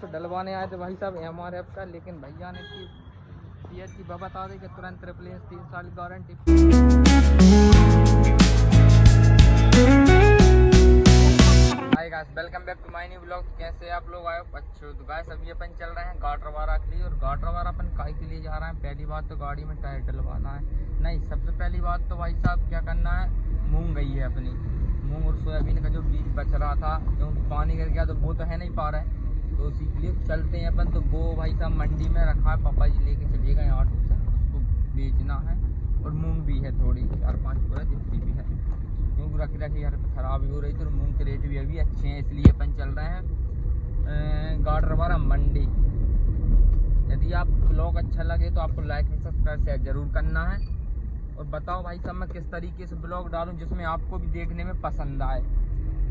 तो डलवाने आए थे भाई साहब MRF का, लेकिन भैया ने की सीएट की बता दी कि तुरंत रिप्लेस 3 साल की guarantee. Hi guys, welcome back to my new blog. कैसे आप लोग आए अच्छे? तो गाइस अभी अपन चल रहे हैं गाटरवारा के लिए। और गाटरवारा अपन काहे के लिए जा रहे हैं? पहली बात तो गाड़ी में टायर डलवाना है। नहीं, सबसे पहली बात तो भाई साहब क्या करना है, मूंग गई है अपनी। मूंग और सोयाबीन का जो बीज बच रहा था, क्योंकि पानी गिर गया तो वो तो है नहीं पा रहा है, तो उसी के लिए चलते हैं अपन। तो वो भाई साहब मंडी में रखा है, पापा जी लेके चलिए गए ऑटो से, उसको बेचना है। और मूंग भी है थोड़ी 4-5 बोरा जितनी भी है, क्योंकि रखी यार खराब हो रही थी। और मूंग के रेट भी अभी अच्छे हैं, इसलिए अपन चल रहे हैं गाटरवारा मंडी। यदि आप ब्लॉग अच्छा लगे तो आपको लाइक सब्सक्राइब शेयर जरूर करना है। और बताओ भाई साहब मैं किस तरीके से ब्लॉग डालूं जिसमें आपको भी देखने में पसंद आए।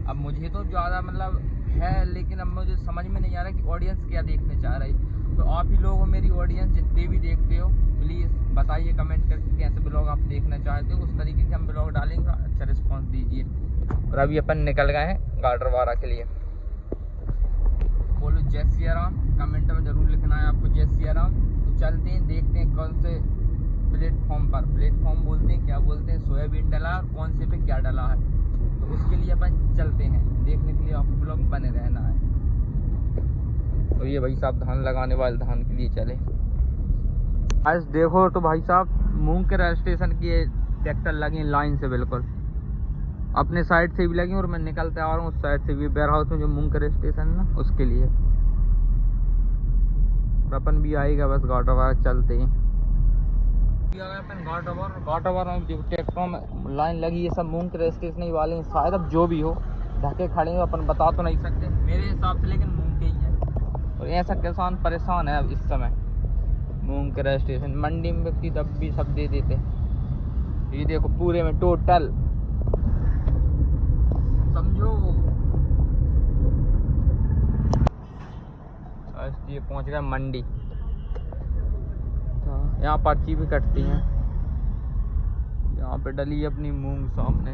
अब मुझे तो ज़्यादा मतलब है, लेकिन अब मुझे समझ में नहीं आ रहा कि ऑडियंस क्या देखने चाह रही। तो आप ही लोग हो मेरी ऑडियंस, जितने भी देखते हो प्लीज़ बताइए कमेंट करके कैसे ब्लॉग आप देखना चाहते हो। उस तरीके से हम ब्लॉग डालेंगे, अच्छा रिस्पांस दीजिए। और अभी अपन निकल गए हैं गाटरवारा के लिए। बोलो जय सिया राम, कमेंट में ज़रूर लिखना है आपको जय सिया राम। तो चलते हैं, देखते हैं कौन से प्लेटफॉर्म बोलते हैं, क्या बोलते हैं, सोयाबीन डला और कौन से पे क्या डला है। तो उसके लिए अपन चलते हैं, देखने के लिए आपको ब्लॉग बने रहना है। तो ये भाई साहब धान लगाने वाले धान के लिए चले। आज देखो तो भाई साहब मूंग के रजिस्ट्रेशन की ट्रैक्टर लगे लाइन से, बिल्कुल अपने साइड से भी लगी। और मैं निकलते आ रहा हूँ उस साइड से भी, वेयर हाउस में जो मूंग का रजिस्ट्रेशन ना उसके लिए। और अपन भी आएगा बस गाटरवारा चलते हैं। अपन गाटरवारा में ट्रैक्टरों में लाइन लगी है, सब मूंग के रजिस्ट्रेशन वाले हैं शायद। अब जो भी हो ढके खड़े हैं, अपन बता तो नहीं सकते मेरे हिसाब से, लेकिन मूंग के ही है। और ऐसा किसान परेशान है अब इस समय मूंग के रजिस्ट्रेशन। मंडी में व्यक्ति तब भी सब दे देते। ये देखो पूरे में टोटल समझो। ये पहुंच गया मंडी। यहाँ पर्ची भी कटती हैं। यहाँ पे डली अपनी मूंग सामने।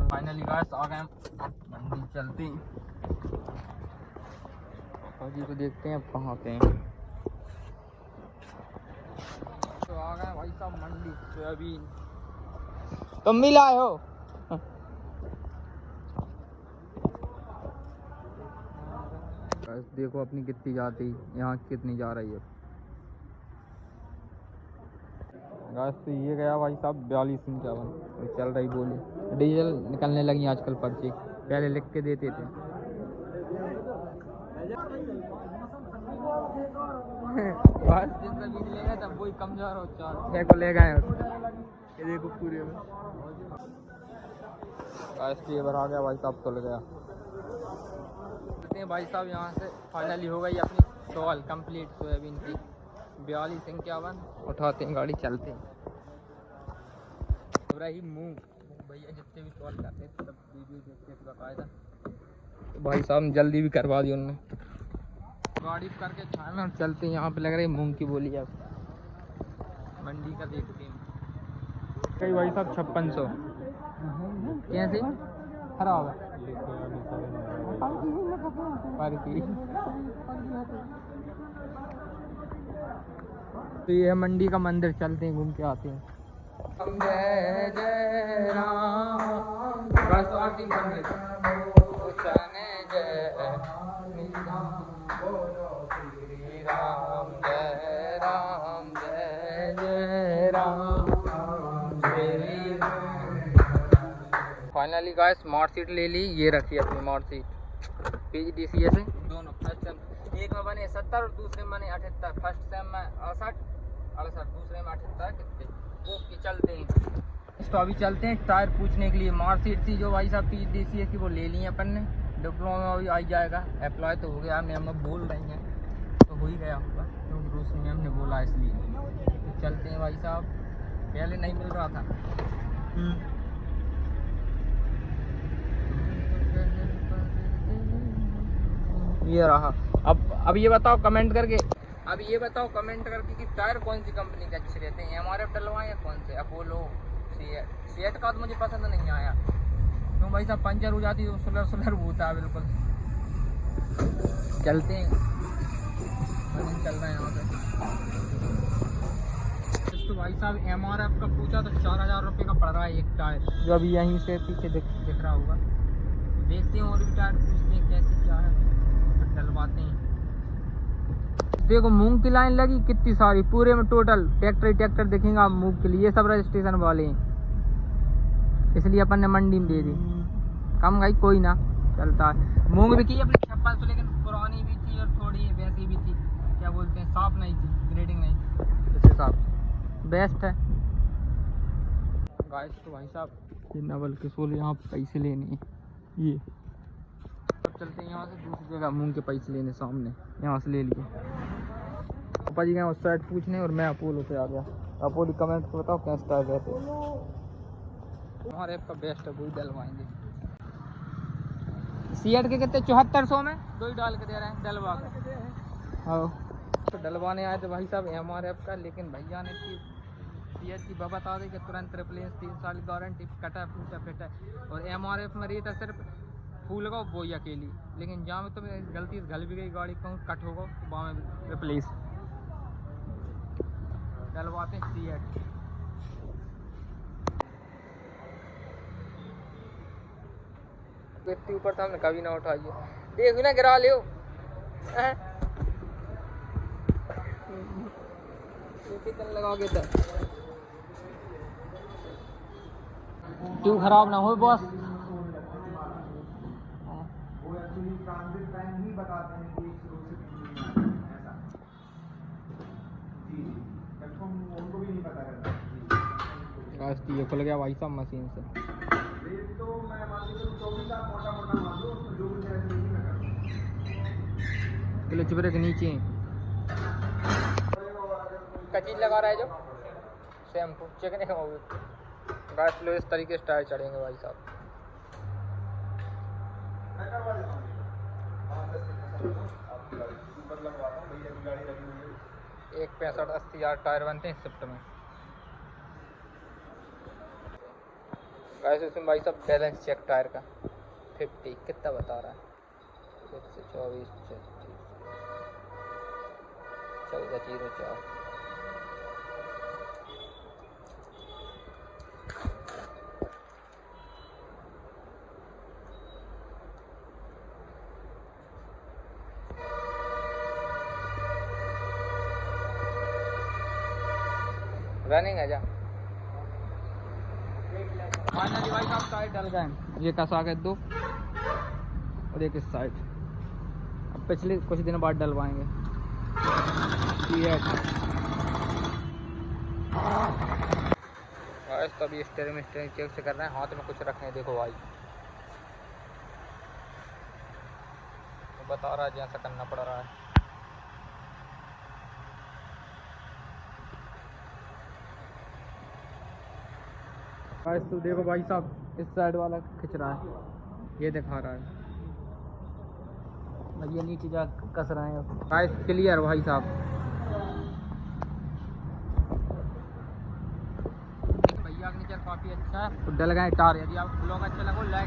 फाइनली गाइस आ गए मंडी, चलते हैं। पापा जी को देखते हैं अब कहाँ पे हैं। तो आ गए भाई साहब मंडी। सोयाबीन तुम भी लाए हो? देखो अपनी कितनी जाती, यहाँ कितनी जा रही है गाइस। तो ये गया भाई साहब 42-51 चल रही बोली। डीजल निकलने लगी आजकल पर्ची, पहले लिख के देते थे। बस जितना बीज लेगा तब वही कमजोर हो, 4 को ले गए। ये देखो पूरे में गाइस ये भर आ गया भाई साहब, तुल गया। भाई साहब यहाँ से फाइनली हो गई अपनी टॉल कंप्लीट सोयाबीन की। 42-51 उठाते हैं गाड़ी, चलते हैं। रही मूंग भैया जितने भी टॉल करते हैं सब वीडियो देखते हैं बाकायदा। तो भाई साहब जल्दी भी करवा दी उन्होंने, गाड़ी करके खाना। चलते हैं, यहाँ पे लग रही मूंग की बोली। अब मंडी का देखते हैं। कई भाई साहब 5600 कैसे खराब है पर की। तो ये है मंडी का मंदिर, चलते हैं घूम के आते हैं। जय जय राम बस आरती बन गई। जय राम जय राम जय जय राम। फाइनली गाइस मार्कशीट ले ली, ये रखी अपनी मार्कशीट PGDCA से। दोनों फर्स्ट सेम एक में बने 70 और दूसरे में बने 78। फर्स्ट सेम में 68, दूसरे में 78 कितने। ओके चलते हैं। तो अभी चलते हैं टायर पूछने के लिए। मार्कशीट थी जो भाई साहब PGDCA की वो ले ली अपन ने। डिप्लोमा भी आ जाएगा, अप्लाई तो हो गया। मैम लोग बोल रही हैं तो हो ही गया होगा, क्योंकि रोशनी मैम ने बोला इसलिए। तो चलते हैं भाई साहब, पहले नहीं मिल रहा था। ये रहा। अब ये बताओ कमेंट करके, कि टायर कौन सी कंपनी के अच्छे रहते हैं, MRF डलवाएं या कौन से, अपोलो, सीएट का तो मुझे पसंद नहीं आया। क्यों भाई साहब पंचर हो जाती है तो सुलर होता है बिल्कुल। चलते हैं, चल रहे हैं यहाँ पे। तो भाई साहब MRF का पूछा तो 4000 रुपये का पड़ रहा है एक टायर, जो अभी यहीं से पीछे दिख रहा होगा। देखते हैं और भी टायर, पूछते हैं कैसे क्या है, तो डलवाते हैं। देखो मूंग की लाइन लगी कितनी सारी, पूरे में टोटल ट्रैक्टर ही ट्रैक्टर दिखेंगे आप मूंग के लिए। ये सब रजिस्ट्रेशन वाले हैं, इसलिए अपन ने मंडी में दे दी। कम भाई कोई ना, चलता है। मूंग भी की अपनी 5600, लेकिन पुरानी भी थी और थोड़ी वैसी भी थी, क्या बोलते हैं, साफ नहीं थी, ग्रेडिंग नहीं थी, इस हिसाब से बेस्ट है गाइस। तो भाई साहब ये नवल किशोर यहाँ पैसे लेने हैं, ये अब चलते हैं यहाँ से दूसरी जगह मूंग के पैसे लेने, सामने यहाँ से ले लिए। पापा जी गए उस साइड पूछने और मैं अपोलो पे आ गया। अपोलो कमेंट को बताओ क्या स्टाइल रहते हैं। हमारे ऐप का बेस्ट है, वही डलवाएंगे। सीएट के कितने 7400 में 2 ही डाल के दे रहे हैं डलवा के। हाँ तो डलवाने आए थे भाई साहब MRF का, लेकिन भैया ने सीएट की बता दी कि तुरंत रिप्लेस, 3 साल की गारंटी, कटा फूटा फिटा। और MRF में रहता सिर्फ फूल का वो ही अकेली, लेकिन जहाँ में तो गलती से घल भी गई गाड़ी, कहूँ कट होगा तो वहाँ में रिप्लेस डलवाते हैं सीएट। इतनी ऊपर था हमने कभी ना उठाइए, देखो ना गिरा लियो। लगा के था क्यों खराब ना हो बॉस। ये खुल गया भाई साहब मशीन से। क्लच ब्रेक नीचे कचीज लगा रहा है जो शैम्पू चेक नहीं होगी गाइस। लो इस तरीके से टायर चढ़ेंगे भाई साहब। 165-80 टायर बनते हैं स्विफ्ट में गाइस। इसमें भाई साहब बैलेंस चेक टायर का 50 कितना बता रहा है, 24 1404। रनिंग है जा। फाइनली भाई साहब टायर डल गए, ये कसा के 2 और एक इस साइड। अब पिछले कुछ दिन बाद डलवाएंगे। तो अभी स्टीयरिंग चेक से कर रहे हैं, हाथ में कुछ रखे हैं देखो भाई, बता रहा है जैसा करना पड़ रहा है। तो देखो भाई साहब इस साइड वाला खिंच रहा है, ये दिखा रहा है, भैया नीचे जा कस रहे हैं। गाइस क्लियर भाई साहब, भैया का नेचर काफ़ी अच्छा है। तो डल गए टायर। यदि आपको ब्लॉग अच्छा लगा लाइक